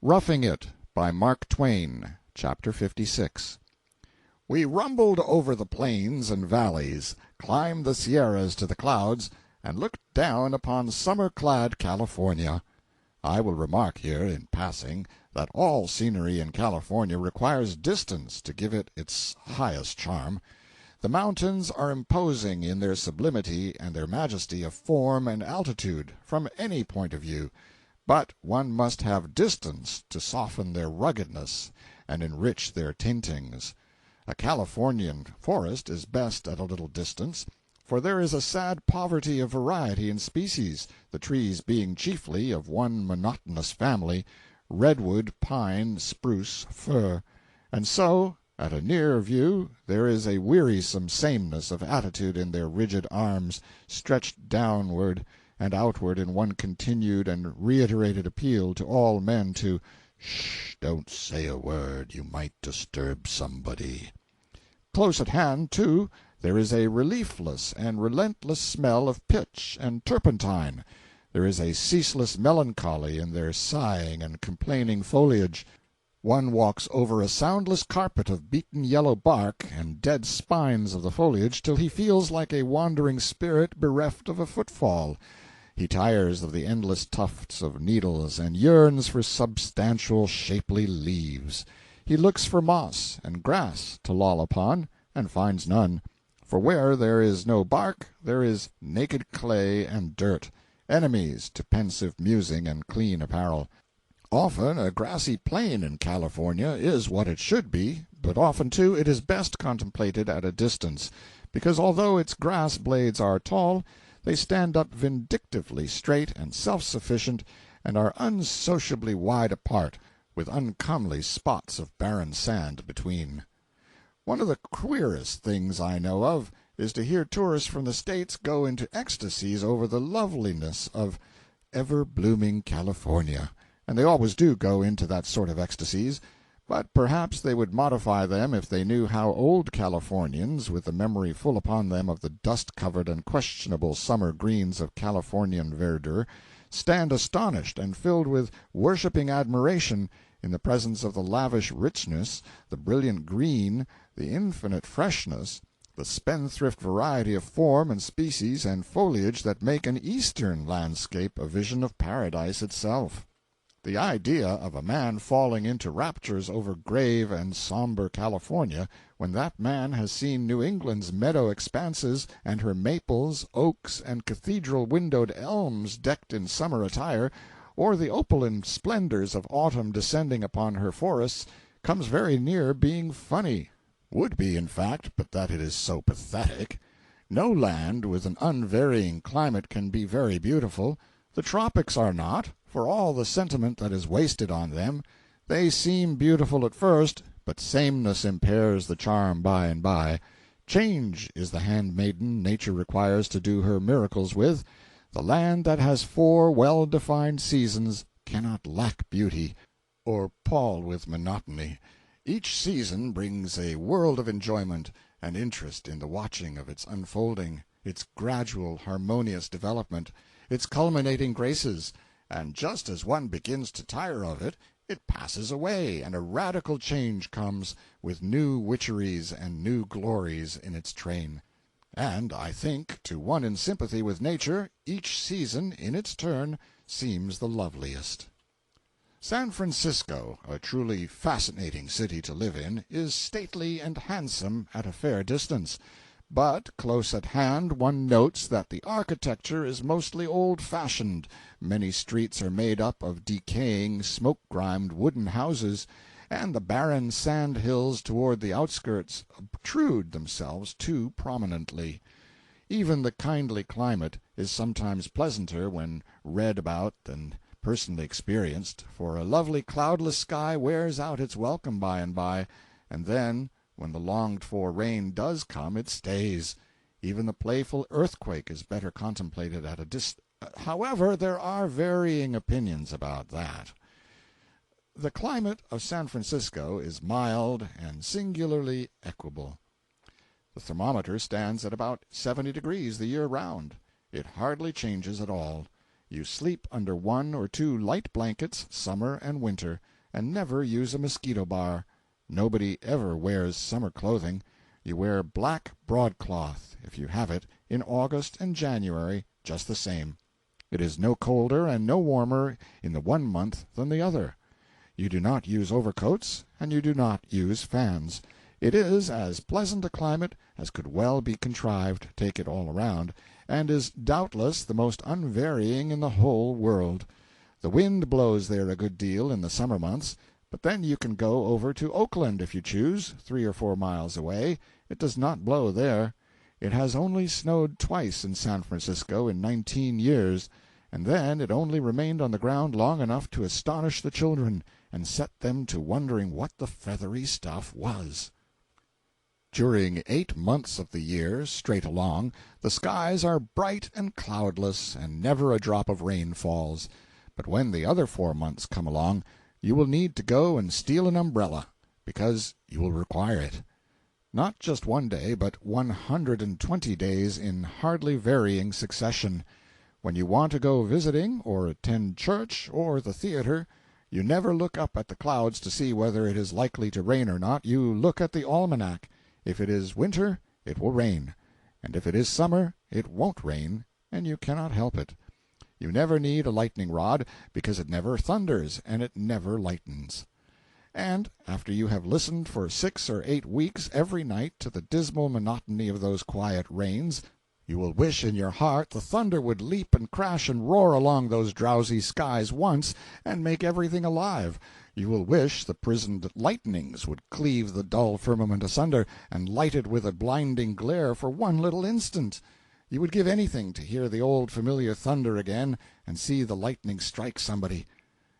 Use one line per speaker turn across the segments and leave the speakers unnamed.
Roughing It by Mark Twain, Chapter 56. We rumbled over the plains and valleys, climbed the Sierras to the clouds, and looked down upon summer-clad California. I will remark here, in passing, that all scenery in California requires distance to give it its highest charm. The mountains are imposing in their sublimity and their majesty of form and altitude, from any point of view, but one must have distance to soften their ruggedness and enrich their tintings. A Californian forest is best at a little distance, for there is a sad poverty of variety in species, the trees being chiefly of one monotonous family, redwood, pine, spruce, fir, and so, at a near view, there is a wearisome sameness of attitude in their rigid arms, stretched downward and outward in one continued and reiterated appeal to all men to "Shh, don't say a word, you might disturb somebody." Close at hand, too, there is a reliefless and relentless smell of pitch and turpentine. There is a ceaseless melancholy in their sighing and complaining foliage. One walks over a soundless carpet of beaten yellow bark and dead spines of the foliage till he feels like a wandering spirit bereft of a footfall. He tires of the endless tufts of needles and yearns for substantial, shapely leaves. He looks for moss and grass to loll upon, and finds none. For where there is no bark, there is naked clay and dirt, enemies to pensive musing and clean apparel. Often a grassy plain in California is what it should be, but often, too, it is best contemplated at a distance, because although its grass blades are tall, they stand up vindictively straight and self-sufficient, and are unsociably wide apart, with uncomely spots of barren sand between. One of the queerest things I know of is to hear tourists from the States go into ecstasies over the loveliness of ever-blooming California, and they always do go into that sort of ecstasies, but perhaps they would modify them if they knew how old Californians, with the memory full upon them of the dust-covered and questionable summer greens of Californian verdure, stand astonished and filled with worshipping admiration in the presence of the lavish richness, the brilliant green, the infinite freshness, the spendthrift variety of form and species and foliage that make an Eastern landscape a vision of paradise itself. The idea of a man falling into raptures over grave and somber California, when that man has seen New England's meadow expanses and her maples, oaks, and cathedral-windowed elms decked in summer attire, or the opaline splendors of autumn descending upon her forests, comes very near being funny. Would be, in fact, but that it is so pathetic. No land with an unvarying climate can be very beautiful. The tropics are not, for all the sentiment that is wasted on them. They seem beautiful at first, but sameness impairs the charm by and by. Change is the handmaiden Nature requires to do her miracles with. The land that has 4 well-defined seasons cannot lack beauty, or pall with monotony. Each season brings a world of enjoyment and interest in the watching of its unfolding, its gradual, harmonious development, its culminating graces, and just as one begins to tire of it, it passes away, and a radical change comes, with new witcheries and new glories in its train. And I think, to one in sympathy with nature, each season, in its turn, seems the loveliest. San Francisco, a truly fascinating city to live in, is stately and handsome at a fair distance. But close at hand one notes that the architecture is mostly old-fashioned. Many streets are made up of decaying, smoke-grimed wooden houses, and the barren sand hills toward the outskirts obtrude themselves too prominently. Even the kindly climate is sometimes pleasanter when read about than personally experienced, for a lovely cloudless sky wears out its welcome by and by, and then, when the longed-for rain does come, it stays. Even the playful earthquake is better contemplated at a distance. However, there are varying opinions about that. The climate of San Francisco is mild and singularly equable. The thermometer stands at about 70 degrees the year round. It hardly changes at all. You sleep under 1 or 2 light blankets, summer and winter, and never use a mosquito bar. Nobody ever wears summer clothing. You wear black broadcloth, if you have it, in August and January, just the same. It is no colder and no warmer in the one month than the other. You do not use overcoats, and you do not use fans. It is as pleasant a climate as could well be contrived, take it all around, and is doubtless the most unvarying in the whole world. The wind blows there a good deal in the summer months, but then you can go over to Oakland if you choose, 3 or 4 miles away. It does not blow there. It has only snowed twice in San Francisco in 19 years, and then it only remained on the ground long enough to astonish the children and set them to wondering what the feathery stuff was. During 8 months of the year, straight along, the skies are bright and cloudless, and never a drop of rain falls. But when the other 4 months come along, you will need to go and steal an umbrella, because you will require it. Not just one day, but 120 days in hardly varying succession. When you want to go visiting, or attend church, or the theater, you never look up at the clouds to see whether it is likely to rain or not. You look at the almanac. If it is winter, it will rain, and if it is summer, it won't rain, and you cannot help it. You never need a lightning rod, because it never thunders, and it never lightens. And after you have listened for 6 or 8 weeks every night to the dismal monotony of those quiet rains, you will wish in your heart the thunder would leap and crash and roar along those drowsy skies once, and make everything alive. You will wish the prisoned lightnings would cleave the dull firmament asunder, and light it with a blinding glare for one little instant. You would give anything to hear the old familiar thunder again, and see the lightning strike somebody.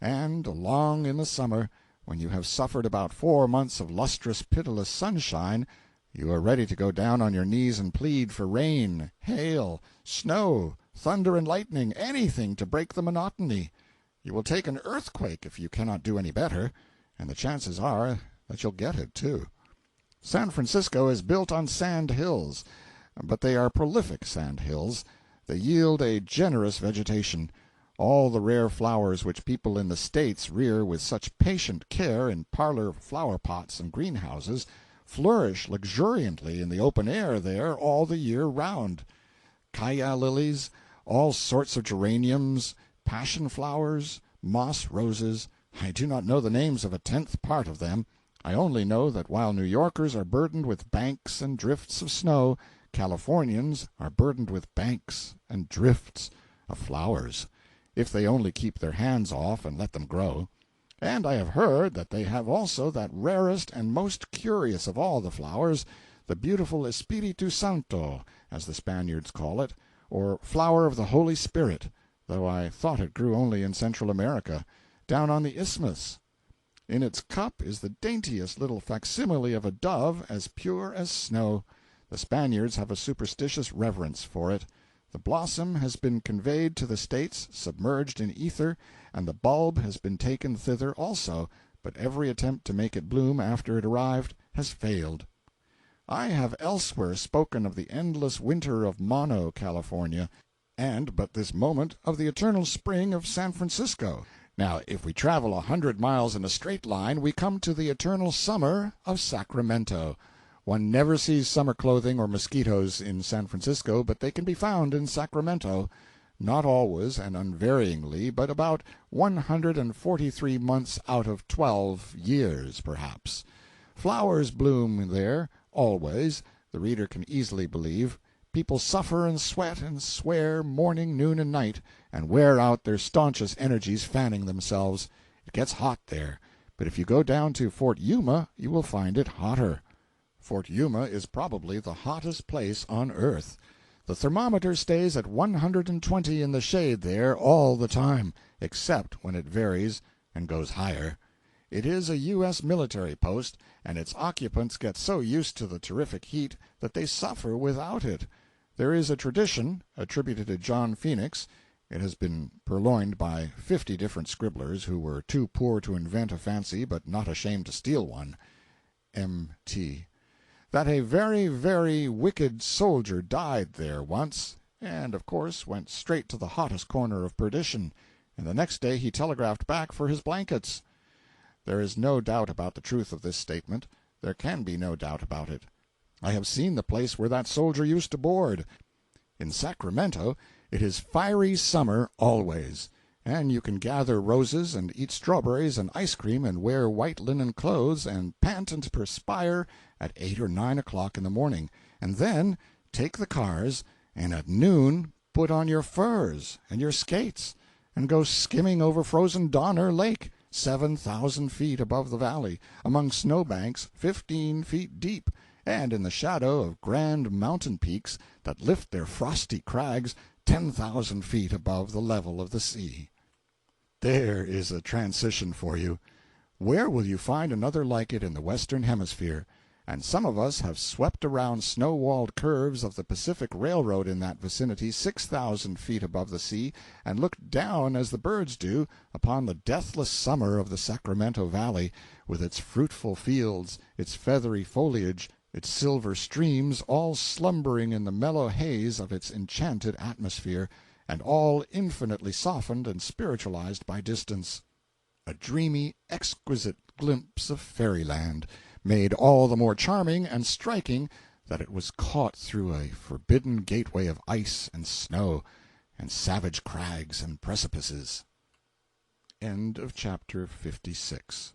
And along in the summer, when you have suffered about 4 months of lustrous, pitiless sunshine, you are ready to go down on your knees and plead for rain, hail, snow, thunder and lightning, anything to break the monotony. You will take an earthquake if you cannot do any better, and the chances are that you'll get it, too. San Francisco is built on sand hills, but they are prolific sand hills. They yield a generous vegetation. All the rare flowers which people in the States rear with such patient care in parlor flower pots and greenhouses flourish luxuriantly in the open air there all the year round. Calla lilies, all sorts of geraniums, passion flowers, moss roses, I do not know the names of a 10th part of them. I only know that while New Yorkers are burdened with banks and drifts of snow, Californians are burdened with banks and drifts of flowers, if they only keep their hands off and let them grow. And I have heard that they have also that rarest and most curious of all the flowers, the beautiful Espiritu Santo, as the Spaniards call it, or flower of the Holy Spirit, though I thought it grew only in Central America, down on the isthmus. In its cup is the daintiest little facsimile of a dove, as pure as snow. The Spaniards have a superstitious reverence for it. The blossom has been conveyed to the States, submerged in ether, and the bulb has been taken thither also, but every attempt to make it bloom after it arrived has failed. I have elsewhere spoken of the endless winter of Mono, California, and but this moment of the eternal spring of San Francisco. Now, if we travel 100 miles in a straight line, we come to the eternal summer of Sacramento. One never sees summer clothing or mosquitoes in San Francisco, but they can be found in Sacramento. Not always and unvaryingly, but about 143 months out of 12 years, perhaps. Flowers bloom there, always, the reader can easily believe. People suffer and sweat and swear morning, noon, and night, and wear out their staunchest energies fanning themselves. It gets hot there, but if you go down to Fort Yuma, you will find it hotter. Fort Yuma is probably the hottest place on earth. The thermometer stays at 120 in the shade there all the time, except when it varies and goes higher. It is a U.S. military post, and its occupants get so used to the terrific heat that they suffer without it. There is a tradition, attributed to John Phoenix, it has been purloined by 50 different scribblers who were too poor to invent a fancy but not ashamed to steal one, M.T., that a very, very wicked soldier died there once, and of course went straight to the hottest corner of perdition, and the next day he telegraphed back for his blankets. There is no doubt about the truth of this statement. There can be no doubt about it. I have seen the place where that soldier used to board. In Sacramento it is fiery summer always, and you can gather roses and eat strawberries and ice cream and wear white linen clothes and pant and perspire at 8 or 9 o'clock in the morning, and then take the cars and at noon put on your furs and your skates and go skimming over frozen Donner Lake, 7,000 feet above the valley, among snowbanks 15 feet deep, and in the shadow of grand mountain peaks that lift their frosty crags 10,000 feet above the level of the sea. There is a transition for you. Where will you find another like it in the Western Hemisphere? And some of us have swept around snow-walled curves of the Pacific Railroad in that vicinity 6,000 feet above the sea, and looked down, as the birds do, upon the deathless summer of the Sacramento Valley, with its fruitful fields, its feathery foliage, its silver streams, all slumbering in the mellow haze of its enchanted atmosphere, and all infinitely softened and spiritualized by distance. A dreamy, exquisite glimpse of fairyland, made all the more charming and striking that it was caught through a forbidden gateway of ice and snow and savage crags and precipices. End of chapter 56.